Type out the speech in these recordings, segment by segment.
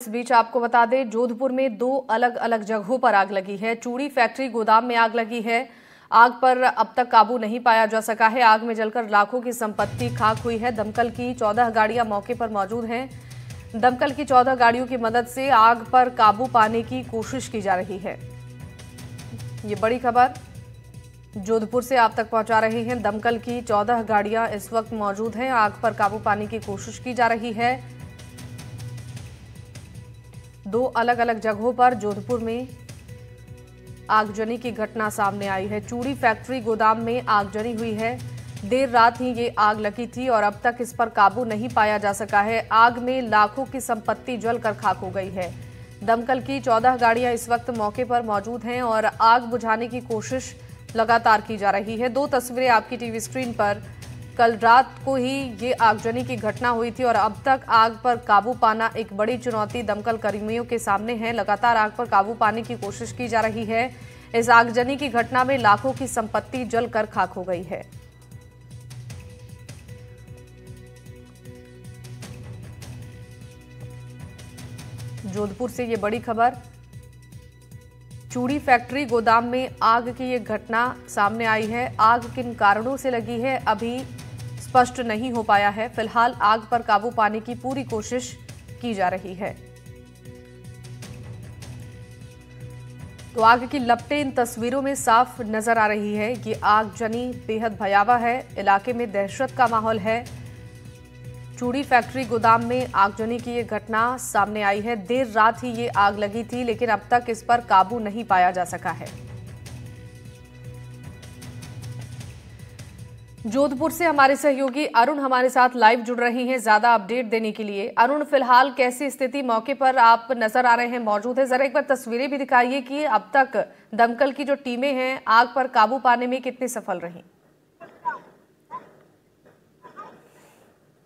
इस बीच आपको बता दें, जोधपुर में दो अलग अलग जगहों पर आग लगी है। चूड़ी फैक्ट्री गोदाम में आग लगी है। आग पर अब तक काबू नहीं पाया जा सका है। आग में जलकर लाखों की संपत्ति खाक हुई है। दमकल की 14 गाड़ियां मौके पर मौजूद हैं। दमकल की 14 गाड़ियों की मदद से आग पर काबू पाने की कोशिश की जा रही है। ये बड़ी खबर जोधपुर से आप तक पहुंचा रहे हैं। दमकल की 14 गाड़ियां इस वक्त मौजूद हैं। आग पर काबू पाने की कोशिश की जा रही है। दो अलग अलग जगहों पर जोधपुर में आगजनी की घटना सामने आई है। चूड़ी फैक्ट्री गोदाम में आगजनी हुई है। देर रात ही ये आग लगी थी और अब तक इस पर काबू नहीं पाया जा सका है। आग में लाखों की संपत्ति जलकर खाक हो गई है। दमकल की 14 गाड़ियां इस वक्त मौके पर मौजूद हैं और आग बुझाने की कोशिश लगातार की जा रही है। दो तस्वीरें आपकी टीवी स्क्रीन पर। कल रात को ही ये आगजनी की घटना हुई थी और अब तक आग पर काबू पाना एक बड़ी चुनौती दमकल कर्मियों के सामने है। लगातार आग पर काबू पाने की कोशिश की जा रही है। इस आगजनी की घटना में लाखों की संपत्ति जलकर खाक हो गई है। जोधपुर से ये बड़ी खबर। चूड़ी फैक्ट्री गोदाम में आग की ये घटना सामने आई है। आग किन कारणों से लगी है अभी स्पष्ट नहीं हो पाया है। फिलहाल आग पर काबू पाने की पूरी कोशिश की जा रही है। तो आग की लपटें इन तस्वीरों में साफ नजर आ रही है। ये आगजनी बेहद भयावह है। इलाके में दहशत का माहौल है। चूड़ी फैक्ट्री गोदाम में आगजनी की ये घटना सामने आई है। देर रात ही ये आग लगी थी, लेकिन अब तक इस पर काबू नहीं पाया जा सका है। जोधपुर से हमारे सहयोगी अरुण हमारे साथ लाइव जुड़ रही हैं ज्यादा अपडेट देने के लिए। अरुण, फिलहाल कैसी स्थिति मौके पर आप नजर आ रहे हैं, मौजूद है? जरा एक बार तस्वीरें भी दिखाइए कि अब तक दमकल की जो टीमें हैं आग पर काबू पाने में कितनी सफल रही।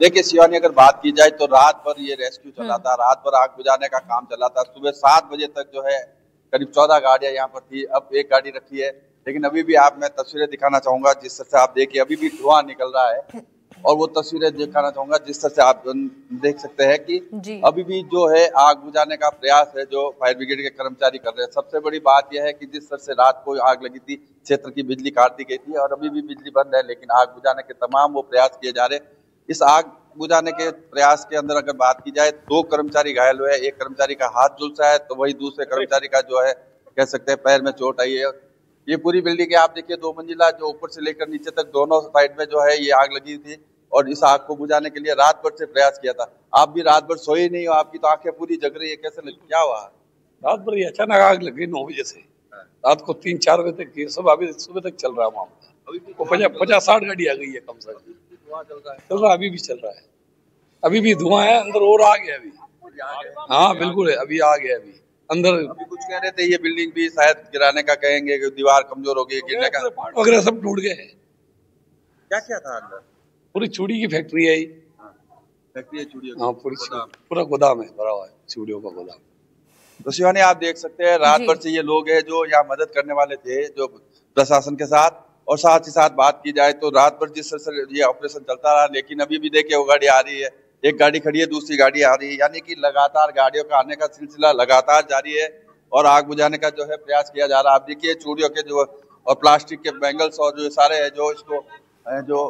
देखिए शिवानी, अगर बात की जाए तो रात भर ये रेस्क्यू चला था। रात भर आग बुझाने का काम चला था। सुबह 7 बजे तक जो है करीब 14 गाड़ियां यहाँ पर थी। अब एक गाड़ी रखी है, लेकिन अभी भी मैं तस्वीरें दिखाना चाहूंगा जिस तरह से आप देखिए अभी भी धुआं निकल रहा है। और वो तस्वीरें दिखाना चाहूंगा जिस तरह से आप देख सकते हैं कि अभी भी जो है आग बुझाने का प्रयास है जो फायर ब्रिगेड के कर्मचारी कर रहे हैं। सबसे बड़ी बात यह है कि जिस तरह से रात को आग लगी थी, क्षेत्र की बिजली काट दी गई थी और अभी भी बिजली बंद है, लेकिन आग बुझाने के तमाम वो प्रयास किए जा रहे हैं। इस आग बुझाने के प्रयास के अंदर अगर बात की जाए, 2 कर्मचारी घायल हुए हैं। एक कर्मचारी का हाथ झुलसा है, तो वही दूसरे कर्मचारी का जो है कह सकते हैं पैर में चोट आई है। ये पूरी बिल्डिंग है, आप देखिए 2 मंजिला, जो ऊपर से लेकर नीचे तक दोनों साइड में जो है ये आग लगी थी और इस आग को बुझाने के लिए रात भर से प्रयास किया था। आप भी रात भर सोए नहीं हो, आपकी तो आंखें पूरी जग रही है, कैसे लगी, क्या हुआ? रात भर ये अचानक आग लगी 9 बजे से रात को 3-4 बजे तक, सब अभी सुबह तक चल रहा है मामला। 50-60 गाड़ी आ गई है कम से कम। चल रहा, अभी भी चल रहा है। अभी भी धुआं है अंदर और आ गया अभी। हाँ बिल्कुल है, अभी आ गया अभी अंदर। अभी कुछ कह रहे थे ये बिल्डिंग भी शायद गिराने का कहेंगे कि दीवार कमजोर हो गई, गिरने का वगैरह सब टूट गए हैं। क्या क्या था अंदर? पूरी चूड़ी की फैक्ट्री है। फैक्ट्री है चूड़ियों की? हाँ पूरा गोदाम है, भरा हुआ है चूड़ियों का गोदाम। तो शिवानी, आप देख सकते हैं रात भर से ये लोग हैं जो यहाँ मदद करने वाले थे जो प्रशासन के साथ, और साथ ही साथ बात की जाए तो रात भर जिस तरह से ये ऑपरेशन चलता रहा, लेकिन अभी भी देखिए वो गाड़ी आ रही है, एक गाड़ी खड़ी है, दूसरी गाड़ी आ रही है, यानी कि लगातार गाड़ियों का आने का सिलसिला लगातार जारी है और आग बुझाने का जो है प्रयास किया जा रहा है। आप देखिए चूड़ियों के जो और प्लास्टिक के बैंगल्स और जो सारे है जो इसको जो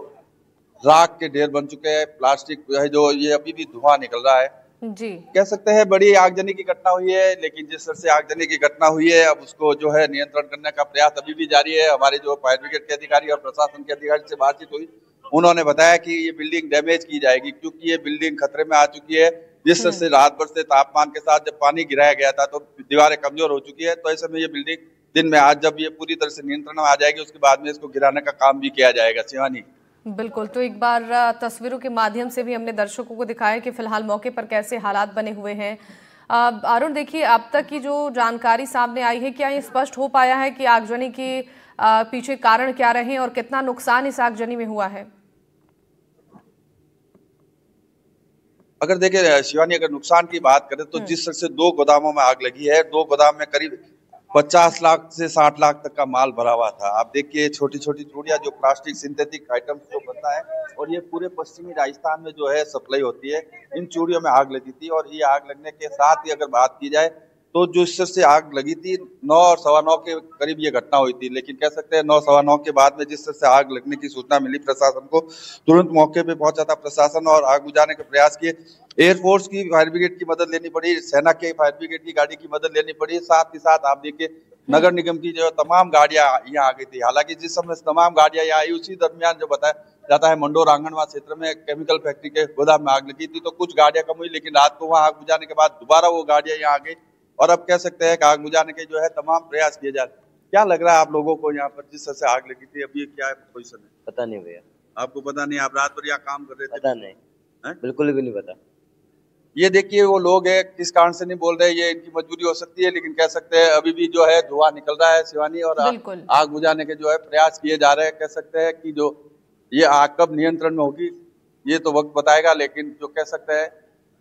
राख के ढेर बन चुके हैं, प्लास्टिक है जो ये अभी भी धुआं निकल रहा है। जी, कह सकते हैं बड़ी आगजनी की घटना हुई है, लेकिन जिस तरह से आगजनी की घटना हुई है अब उसको जो है नियंत्रण करने का प्रयास अभी भी जारी है। हमारे जो फायर ब्रिगेड के अधिकारी और प्रशासन के अधिकारी से बातचीत हुई, उन्होंने बताया कि ये बिल्डिंग डैमेज की जाएगी क्योंकि ये बिल्डिंग खतरे में आ चुकी है। जिस तरह से रात भर से तापमान के साथ जब पानी गिराया गया था तो दीवारें कमजोर हो चुकी है, तो ऐसे में ये बिल्डिंग दिन में आज जब ये पूरी तरह से नियंत्रण में आ जाएगी उसके बाद में इसको गिराने का काम भी किया जाएगा। शिवानी, बिल्कुल। तो एक बार तस्वीरों के माध्यम से भी हमने दर्शकों को दिखाया कि फिलहाल मौके पर कैसे हालात बने हुए हैं। अरुण, देखिए अब तक की जो जानकारी सामने आई है, क्या ये स्पष्ट हो पाया है कि आगजनी के पीछे कारण क्या रहे और कितना नुकसान इस आगजनी में हुआ है? अगर देखिए शिवानी, अगर नुकसान की बात करें तो जिस तरह से 2 गोदामों में आग लगी है, 2 गोदाम में करीब 50 लाख से 60 लाख तक का माल भरा हुआ था। आप देखिए छोटी छोटी चूड़ियां जो प्लास्टिक सिंथेटिक आइटम्स जो बनता है, और ये पूरे पश्चिमी राजस्थान में जो है सप्लाई होती है। इन चूड़ियों में आग लगी थी, और ये आग लगने के साथ ही अगर बात की जाए तो जो इससे आग लगी थी 9 और 9:15 के करीब ये घटना हुई थी। लेकिन कह सकते हैं 9 9:15 के बाद में जिस तरह से आग लगने की सूचना मिली प्रशासन को, तुरंत मौके पे पहुंचा था प्रशासन और आग बुझाने के प्रयास किए। एयरफोर्स की फायर ब्रिगेड की मदद लेनी पड़ी, सेना के फायर ब्रिगेड की गाड़ी की मदद लेनी पड़ी, साथ ही साथ आप देखिए नगर निगम की जो तमाम गाड़ियां यहाँ आ गई थी। हालांकि जिस समय तमाम गाड़ियां यहाँ आई, उसी दरमियान जो बताया जाता है मंडोर आंगनबाड़ी क्षेत्र में केमिकल फैक्ट्री के गोदाम में आग लगी थी, तो कुछ गाड़ियां कम हुई, लेकिन रात को वहां आग बुझाने के बाद दोबारा वो गाड़ियां यहाँ आ गई, और अब कह सकते हैं कि आग बुझाने के जो है तमाम प्रयास किए जा रहे हैं। क्या लग रहा है आप लोगों को यहाँ पर जिस तरह से आग लगी थी, अभी क्या पोजीशन है? पता नहीं भैया। आपको पता नहीं? आप रात भर यहाँ काम कर रहे थे? पता नहीं है? बिल्कुल भी नहीं पता। ये देखिए वो लोग है, किस कारण से नहीं बोल रहे, ये इनकी मजबूरी हो सकती है, लेकिन कह सकते हैं अभी भी जो है धुआं निकल रहा है शिवानी, और आग बुझाने के जो है प्रयास किए जा रहे हैं। कह सकते हैं कि जो ये आग कब नियंत्रण में होगी ये तो वक्त बताएगा, लेकिन जो कह सकते हैं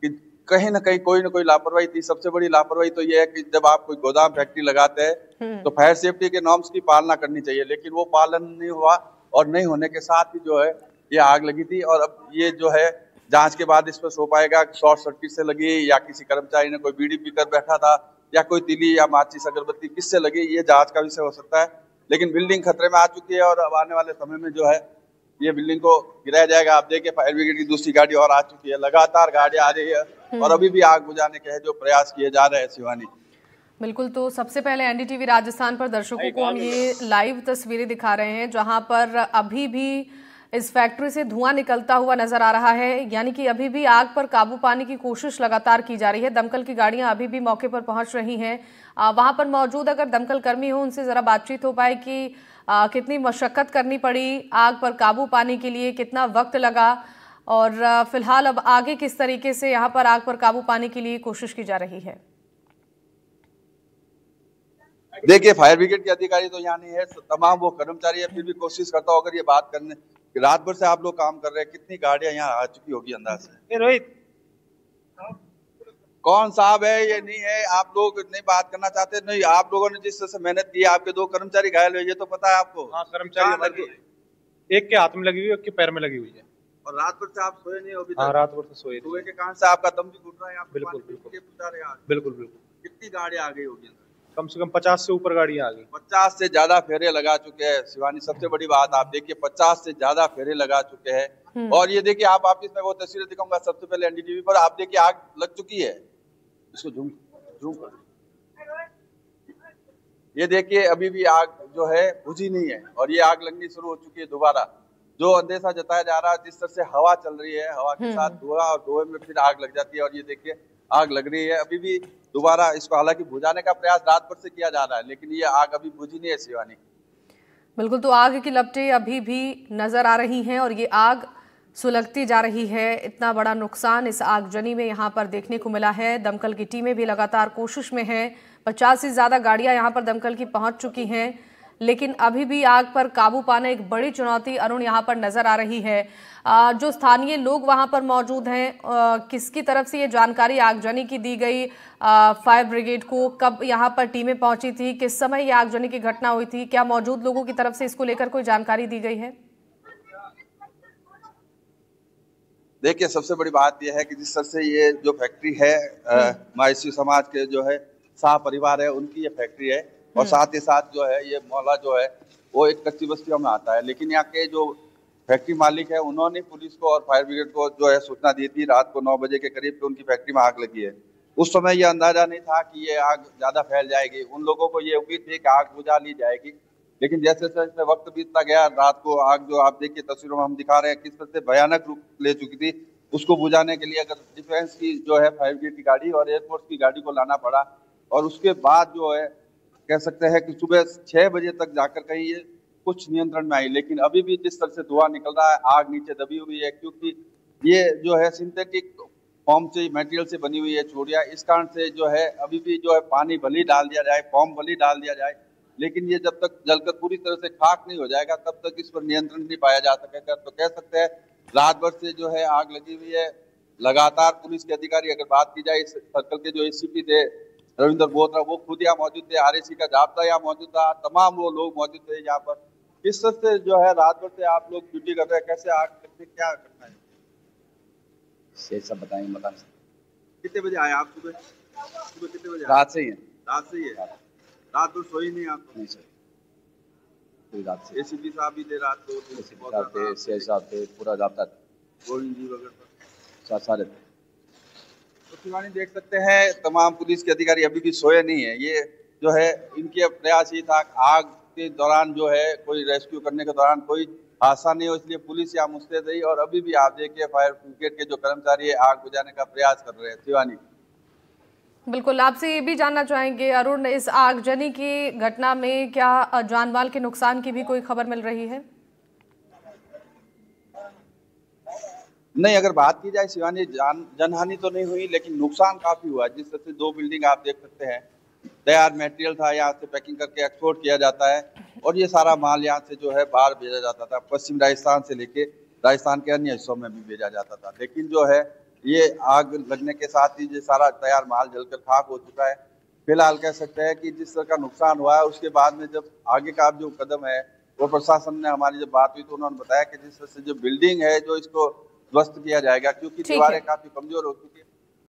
कि कहीं ना कहीं कोई ना कोई लापरवाही थी। सबसे बड़ी लापरवाही तो ये है कि जब आप कोई गोदाम फैक्ट्री लगाते हैं तो फायर सेफ्टी के नॉर्म्स की पालना करनी चाहिए, लेकिन वो पालन नहीं हुआ, और नहीं होने के साथ ही जो है ये आग लगी थी। और अब ये जो है जांच के बाद इस पर हो पाएगा शॉर्ट सर्किट से लगी, या किसी कर्मचारी ने कोई बीड़ी पीकर बैठा था, या कोई तीली या माचिस अगरबत्ती किससे लगी, ये जांच का विषय हो सकता है। लेकिन बिल्डिंग खतरे में आ चुकी है, और अब आने वाले समय में जो है ये बिल्डिंग को गिराया जाएगा। आप देखिए फायर ब्रिगेड की दूसरी गाड़ी और आ चुकी है, लगातार गाड़ियां आ रही है, और अभी भी आग बुझाने के जो प्रयास किए जा रहे हैं शिवानी। बिल्कुल, तो सबसे पहले एनडीटीवी राजस्थान पर दर्शकों को हम ये लाइव तस्वीरें दिखा रहे हैं जहां पर अभी भी इस फैक्ट्री से धुआं निकलता हुआ नजर आ रहा है, यानी कि अभी भी आग पर काबू पाने की कोशिश लगातार की जा रही है। दमकल की गाड़ियां अभी भी मौके पर पहुंच रही हैं। वहां पर मौजूद अगर दमकल कर्मी हो उनसे जरा बातचीत हो पाए कि कितनी मशक्कत करनी पड़ी आग पर काबू पाने के लिए, कितना वक्त लगा, और फिलहाल अब आगे किस तरीके से यहाँ पर आग पर काबू पाने के लिए कोशिश की जा रही है। देखिए फायर ब्रिगेड के अधिकारी तो यहाँ नहीं है, तमाम वो कर्मचारी है, फिर भी कोशिश करता हूँ अगर ये बात करने रात भर से आप लोग काम कर रहे हैं, कितनी गाड़ियां यहाँ आ चुकी होगी अंदाज से? रोहित कौन साहब है ये नहीं है, आप लोग नहीं बात करना चाहते? नहीं, आप लोगों ने जिस तरह से मेहनत की, आपके 2 कर्मचारी घायल हुए, ये तो पता है आपको? हाँ, कर्मचारी एक के हाथ में लगी हुई है, एक के पैर में लगी हुई है। और रात भर से आप सोए नहीं हो? हाँ, रात भर से सोए। सुबह के कारण से आपका दम भी घुट रहा है? बिल्कुल बिल्कुल बिल्कुल। कितनी गाड़ियां आ गई होगी? कम से कम 50 से ऊपर गाड़ियां आ गई। 50 से ज्यादा फेरे लगा चुके हैं शिवानी। सबसे बड़ी बात आप देखिए 50 से ज्यादा फेरे लगा चुके हैं। और ये देखिए आप वापिस मैं वो तस्वीरें दिखाऊंगा सबसे पहले एनडीटीवी पर। आप देखिए आग लग चुकी है, इसको झूम कर ये देखिए अभी भी आग जो है बुझी नहीं है, और ये आग लगनी शुरू हो चुकी है दोबारा। जो अंदेशा जताया जा रहा है, जिस तरह से हवा चल रही है, हवा के साथ धुआं, और धुएं में फिर आग लग जाती है, और ये देखिए आग लग रही है अभी भी दोबारा। इसको हालांकि बुझाने का प्रयास रात भर से किया जा रहा है, लेकिन ये आग अभी बुझी नहीं है शिवानी। बिल्कुल, तो आग की लपटें अभी भी नजर आ रही हैं और ये आग सुलगती जा रही है। इतना बड़ा नुकसान इस आगजनी में यहाँ पर देखने को मिला है। दमकल की टीमें भी लगातार कोशिश में हैं। 50 से ज़्यादा गाड़ियाँ यहाँ पर दमकल की पहुँच चुकी हैं, लेकिन अभी भी आग पर काबू पाना एक बड़ी चुनौती अरुण यहाँ पर नजर आ रही है। जो स्थानीय लोग वहाँ पर मौजूद हैं, किसकी तरफ से ये जानकारी आगजनी की दी गई फायर ब्रिगेड को? कब यहाँ पर टीमें पहुंची थी? किस समय ये आगजनी की घटना हुई थी? क्या मौजूद लोगों की तरफ से इसको लेकर कोई जानकारी दी गई है? देखिए सबसे बड़ी बात यह है कि जिस तरह से ये जो फैक्ट्री है मायसी समाज के जो है शाह परिवार है, उनकी ये फैक्ट्री है, और साथ ही साथ जो है ये मोहल्ला जो है वो एक कच्ची बस्तियों में आता है। लेकिन यहाँ के जो फैक्ट्री मालिक है उन्होंने पुलिस को और फायर ब्रिगेड को जो है सूचना दी थी रात को 9 बजे के करीब कि उनकी फैक्ट्री में आग लगी है। उस समय ये अंदाजा नहीं था कि ये आग ज्यादा फैल जाएगी। उन लोगों को ये उम्मीद थी कि आग बुझा ली जाएगी, लेकिन जैसे जैसे वक्त बीतता गया, रात को आग जो आप देखिए तस्वीरों में हम दिखा रहे हैं किस तरह से भयानक रूप ले चुकी थी, उसको बुझाने के लिए अगर डिफेंस की जो है फायर ब्रिगेड की गाड़ी और एयरफोर्स की गाड़ी को लाना पड़ा। और उसके बाद जो है कह सकते हैं कि सुबह 6 बजे तक जाकर कहीं ये कुछ नियंत्रण में आई, लेकिन अभी भी जिस तरह से धुआं निकल रहा है, आग नीचे दबी हुई है, क्योंकि ये जो है सिंथेटिक फॉर्म से मटेरियल से बनी हुई है चूड़ियाँ। इस कारण से जो है अभी भी जो है पानी भली डाल दिया जाए, फॉर्म भली डाल दिया जाए, लेकिन ये जब तक जलकर पूरी तरह से खाक नहीं हो जाएगा तब तक इस पर नियंत्रण नहीं पाया जा सकेगा। तो कह सकते हैं रात भर से जो है आग लगी हुई है। लगातार पुलिस के अधिकारी, अगर बात की जाए इस सर्कल के जो एसीपी थे रविंद्र बोत्रा वो खुद यहाँ मौजूद थे, RAC का जाब्ता यहाँ मौजूद था, तमाम वो लोग मौजूद थे यहाँ पर। किस तरह से जो है रात भर से आप लोग ड्यूटी कर रहे हैं, कैसे आग लगने क्या करना है, ये सब बताएंगे, बता नहीं सकते। कितने बजे आए आप? सुबह सुबह कितने बजे आए? रात से ही है। रात से ही है? रात भर सोई नहीं आप? नहीं सर, पूरी रात से। ACP साहब भी थे रात को, CI साहब थे, पूरा जाब्ता था, गोविंद जी वगैरह सारे थे। तो शिवानी देख सकते हैं तमाम पुलिस के अधिकारी अभी भी सोए नहीं है। ये जो है इनके प्रयास ये था आग के दौरान जो है कोई रेस्क्यू करने के दौरान कोई हादसा नहीं हो, इसलिए पुलिस यहाँ मुस्तैद रही और अभी भी आप देखिए फायर ब्रिगेड के जो कर्मचारी है आग बुझाने का प्रयास कर रहे हैं। शिवानी बिल्कुल, आपसे ये भी जानना चाहेंगे अरुण, इस आगजनी की घटना में क्या जानमाल के नुकसान की भी कोई खबर मिल रही है? नहीं, अगर बात की जाए शिवानी जनहानि तो नहीं हुई, लेकिन नुकसान काफी हुआ। जिस तरह से 2 बिल्डिंग आप देख सकते हैं, तैयार मटेरियल था, यहाँ से पैकिंग करके एक्सपोर्ट किया जाता है और ये सारा माल यहाँ से जो है बाहर भेजा जाता था, पश्चिम राजस्थान से लेके राजस्थान के अन्य हिस्सों में भी भेजा जाता था। लेकिन जो है ये आग लगने के साथ ही ये सारा तैयार माल जलकर खाक हो चुका है। फिलहाल कह सकते हैं कि जिस तरह का नुकसान हुआ है उसके बाद में जब आगे का जो कदम है वो प्रशासन ने, हमारी जब बात हुई तो उन्होंने बताया कि जिस तरह से जो बिल्डिंग है जो इसको ध्वस्त किया जाएगा, क्योंकि दीवारें काफी कमजोर हो चुकी है।